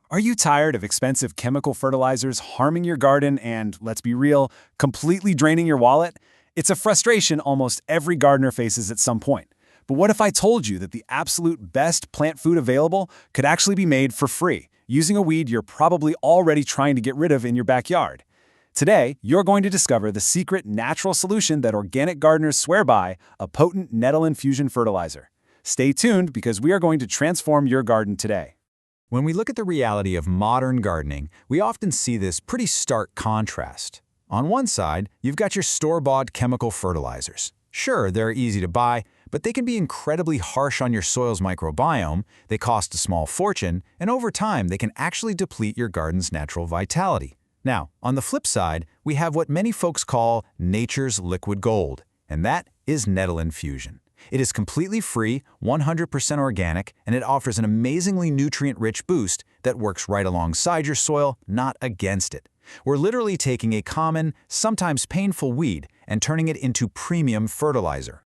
Are you tired of expensive chemical fertilizers harming your garden and, let's be real, completely draining your wallet? It's a frustration almost every gardener faces at some point. But what if I told you that the absolute best plant food available could actually be made for free, using a weed you're probably already trying to get rid of in your backyard? Today, you're going to discover the secret natural solution that organic gardeners swear by, a potent nettle infusion fertilizer. Stay tuned because we are going to transform your garden today. When we look at the reality of modern gardening, we often see this pretty stark contrast. On one side, you've got your store-bought chemical fertilizers. Sure, they're easy to buy, but they can be incredibly harsh on your soil's microbiome, they cost a small fortune, and over time they can actually deplete your garden's natural vitality. Now, on the flip side, we have what many folks call nature's liquid gold, and that is nettle infusion. It is completely free, 100% organic, and it offers an amazingly nutrient-rich boost that works right alongside your soil, not against it. We're literally taking a common, sometimes painful weed and turning it into premium fertilizer.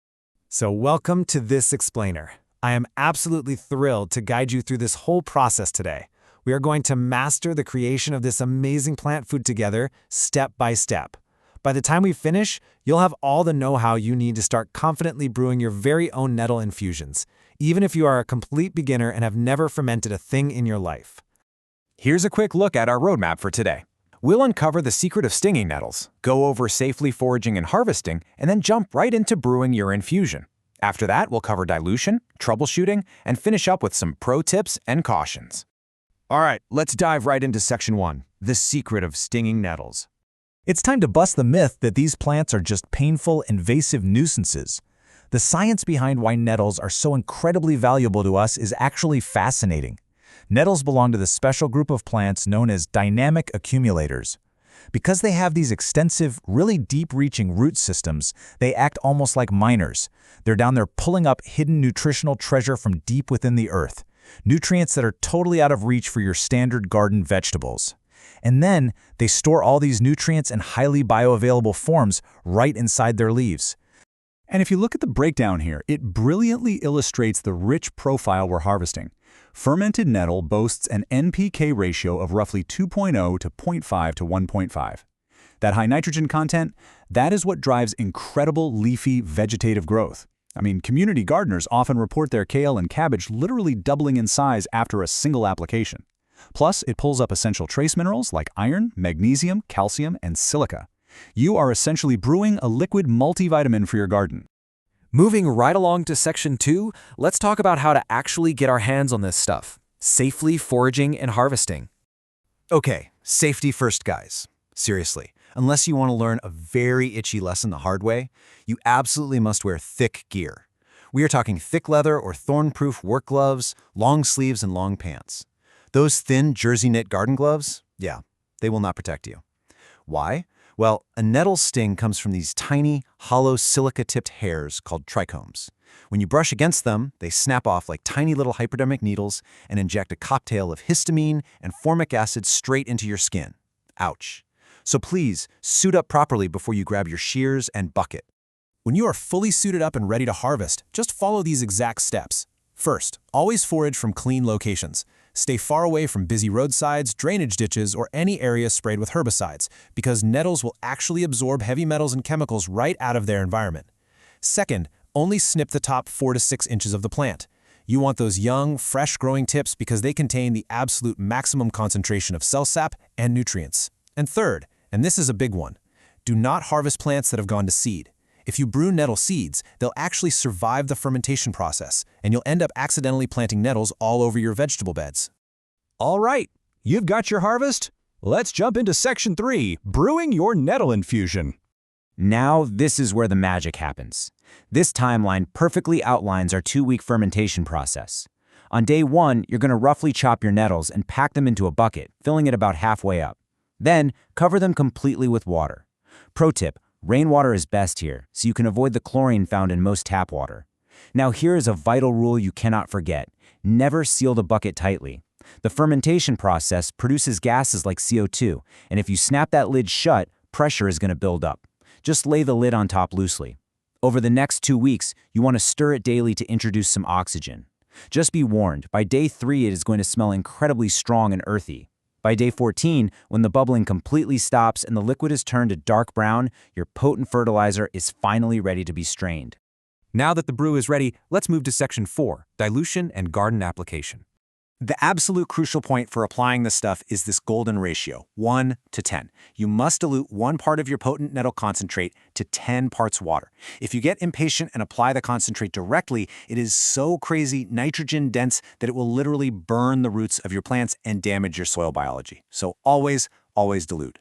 So welcome to this explainer. I am absolutely thrilled to guide you through this whole process today. We are going to master the creation of this amazing plant food together, step by step. By the time we finish, you'll have all the know-how you need to start confidently brewing your very own nettle infusions, even if you are a complete beginner and have never fermented a thing in your life. Here's a quick look at our roadmap for today. We'll uncover the secret of stinging nettles, go over safely foraging and harvesting, and then jump right into brewing your infusion. After that, we'll cover dilution, troubleshooting, and finish up with some pro tips and cautions. All right, let's dive right into Section 1, the secret of stinging nettles. It's time to bust the myth that these plants are just painful, invasive nuisances. The science behind why nettles are so incredibly valuable to us is actually fascinating. Nettles belong to the special group of plants known as dynamic accumulators. Because they have these extensive, really deep-reaching root systems, they act almost like miners. They're down there pulling up hidden nutritional treasure from deep within the earth, nutrients that are totally out of reach for your standard garden vegetables. And then they store all these nutrients in highly bioavailable forms right inside their leaves. And if you look at the breakdown here, it brilliantly illustrates the rich profile we're harvesting. Fermented nettle boasts an NPK ratio of roughly 2.0 to 0.5 to 1.5. That high nitrogen content, that is what drives incredible leafy vegetative growth. I mean, community gardeners often report their kale and cabbage literally doubling in size after a single application. Plus, it pulls up essential trace minerals like iron, magnesium, calcium, and silica. You are essentially brewing a liquid multivitamin for your garden. Moving right along to Section 2, let's talk about how to actually get our hands on this stuff, safely foraging and harvesting. Okay, safety first, guys. Seriously, unless you want to learn a very itchy lesson the hard way, you absolutely must wear thick gear. We are talking thick leather or thorn-proof work gloves, long sleeves, and long pants. Those thin jersey knit garden gloves, yeah, they will not protect you. Why? Well, a nettle sting comes from these tiny, hollow silica-tipped hairs called trichomes. When you brush against them, they snap off like tiny little hypodermic needles and inject a cocktail of histamine and formic acid straight into your skin. Ouch. So please, suit up properly before you grab your shears and bucket. When you are fully suited up and ready to harvest, just follow these exact steps. First, always forage from clean locations. Stay far away from busy roadsides, drainage ditches, or any area sprayed with herbicides, because nettles will actually absorb heavy metals and chemicals right out of their environment. Second, only snip the top 4 to 6 inches of the plant. You want those young, fresh-growing tips because they contain the absolute maximum concentration of cell sap and nutrients. And third, and this is a big one, do not harvest plants that have gone to seed. If you brew nettle seeds, they'll actually survive the fermentation process, and you'll end up accidentally planting nettles all over your vegetable beds. All right, you've got your harvest? Let's jump into Section 3, brewing your nettle infusion. Now, this is where the magic happens. This timeline perfectly outlines our 2-week fermentation process. On day 1, you're going to roughly chop your nettles and pack them into a bucket, filling it about halfway up. Then, cover them completely with water. Pro tip, rainwater is best here, so you can avoid the chlorine found in most tap water. Now here is a vital rule you cannot forget. Never seal the bucket tightly. The fermentation process produces gases like CO2, and if you snap that lid shut, pressure is going to build up. Just lay the lid on top loosely. Over the next 2 weeks, you want to stir it daily to introduce some oxygen. Just be warned, by day 3 it is going to smell incredibly strong and earthy. By day 14, when the bubbling completely stops and the liquid is turned to dark brown, your potent fertilizer is finally ready to be strained. Now that the brew is ready, let's move to section 4, dilution and garden application. The absolute crucial point for applying this stuff is this golden ratio, 1 to 10. You must dilute 1 part of your potent nettle concentrate to 10 parts water. If you get impatient and apply the concentrate directly, it is so crazy nitrogen dense that it will literally burn the roots of your plants and damage your soil biology. So always dilute.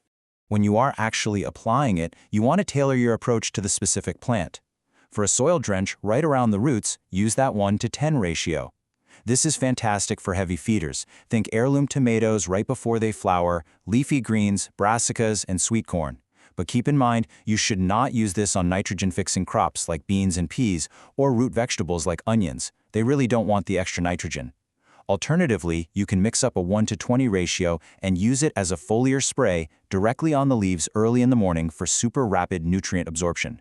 When you are actually applying it, you want to tailor your approach to the specific plant. For a soil drench right around the roots, use that 1 to 10 ratio. This is fantastic for heavy feeders. Think heirloom tomatoes right before they flower, leafy greens, brassicas, and sweet corn. But keep in mind, you should not use this on nitrogen-fixing crops like beans and peas, or root vegetables like onions. They really don't want the extra nitrogen. Alternatively, you can mix up a 1 to 20 ratio and use it as a foliar spray directly on the leaves early in the morning for super rapid nutrient absorption.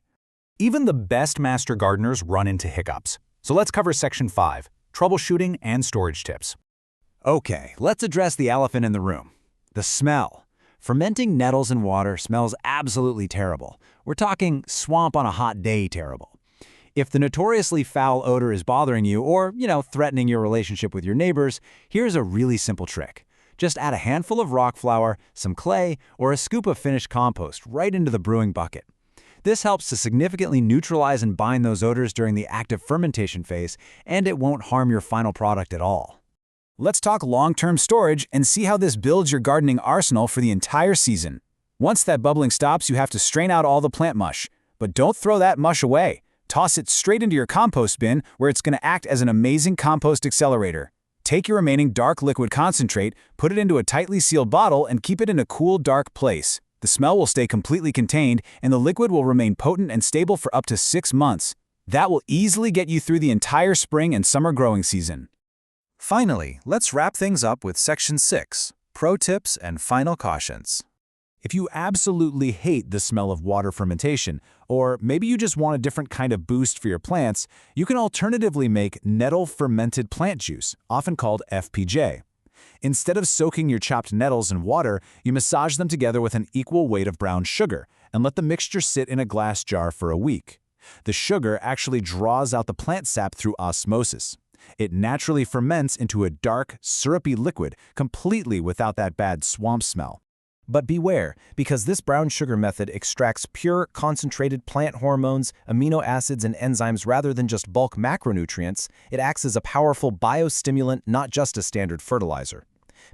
Even the best master gardeners run into hiccups. So let's cover section 5, troubleshooting and storage tips. Okay, let's address the elephant in the room. The smell. Fermenting nettles in water smells absolutely terrible. We're talking swamp on a hot day terrible. If the notoriously foul odor is bothering you or, threatening your relationship with your neighbors, here's a really simple trick. Just add a handful of rock flour, some clay, or a scoop of finished compost right into the brewing bucket. This helps to significantly neutralize and bind those odors during the active fermentation phase, and it won't harm your final product at all. Let's talk long-term storage and see how this builds your gardening arsenal for the entire season. Once that bubbling stops, you have to strain out all the plant mush. But don't throw that mush away. Toss it straight into your compost bin, where it's going to act as an amazing compost accelerator. Take your remaining dark liquid concentrate, put it into a tightly sealed bottle, and keep it in a cool, dark place. The smell will stay completely contained, and the liquid will remain potent and stable for up to 6 months. That will easily get you through the entire spring and summer growing season. Finally, let's wrap things up with section 6, pro tips and final cautions. If you absolutely hate the smell of water fermentation, or maybe you just want a different kind of boost for your plants, you can alternatively make nettle fermented plant juice, often called FPJ. Instead of soaking your chopped nettles in water, you massage them together with an equal weight of brown sugar and let the mixture sit in a glass jar for a week. The sugar actually draws out the plant sap through osmosis. It naturally ferments into a dark, syrupy liquid completely without that bad swamp smell. But beware, because this brown sugar method extracts pure, concentrated plant hormones, amino acids, and enzymes rather than just bulk macronutrients, it acts as a powerful biostimulant, not just a standard fertilizer.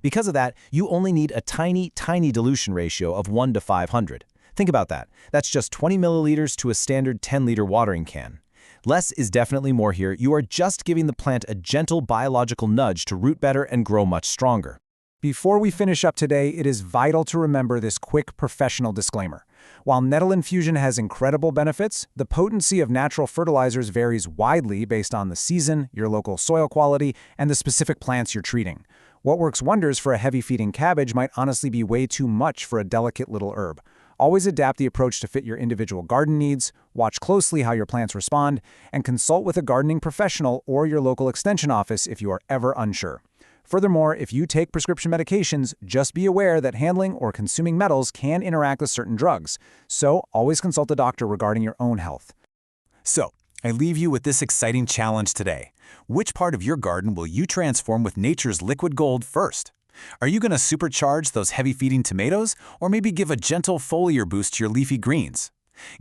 Because of that, you only need a tiny dilution ratio of 1 to 500. Think about that. That's just 20 milliliters to a standard 10-liter watering can. Less is definitely more here. You are just giving the plant a gentle biological nudge to root better and grow much stronger. Before we finish up today, it is vital to remember this quick professional disclaimer. While nettle infusion has incredible benefits, the potency of natural fertilizers varies widely based on the season, your local soil quality, and the specific plants you're treating. What works wonders for a heavy-feeding cabbage might honestly be way too much for a delicate little herb. Always adapt the approach to fit your individual garden needs, watch closely how your plants respond, and consult with a gardening professional or your local extension office if you are ever unsure. Furthermore, if you take prescription medications, just be aware that handling or consuming metals can interact with certain drugs, so always consult a doctor regarding your own health. So, I leave you with this exciting challenge today. Which part of your garden will you transform with nature's liquid gold first? Are you going to supercharge those heavy-feeding tomatoes, or maybe give a gentle foliar boost to your leafy greens?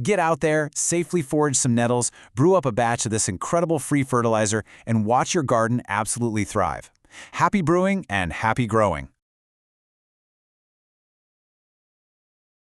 Get out there, safely forage some nettles, brew up a batch of this incredible free fertilizer, and watch your garden absolutely thrive. Happy brewing and happy growing.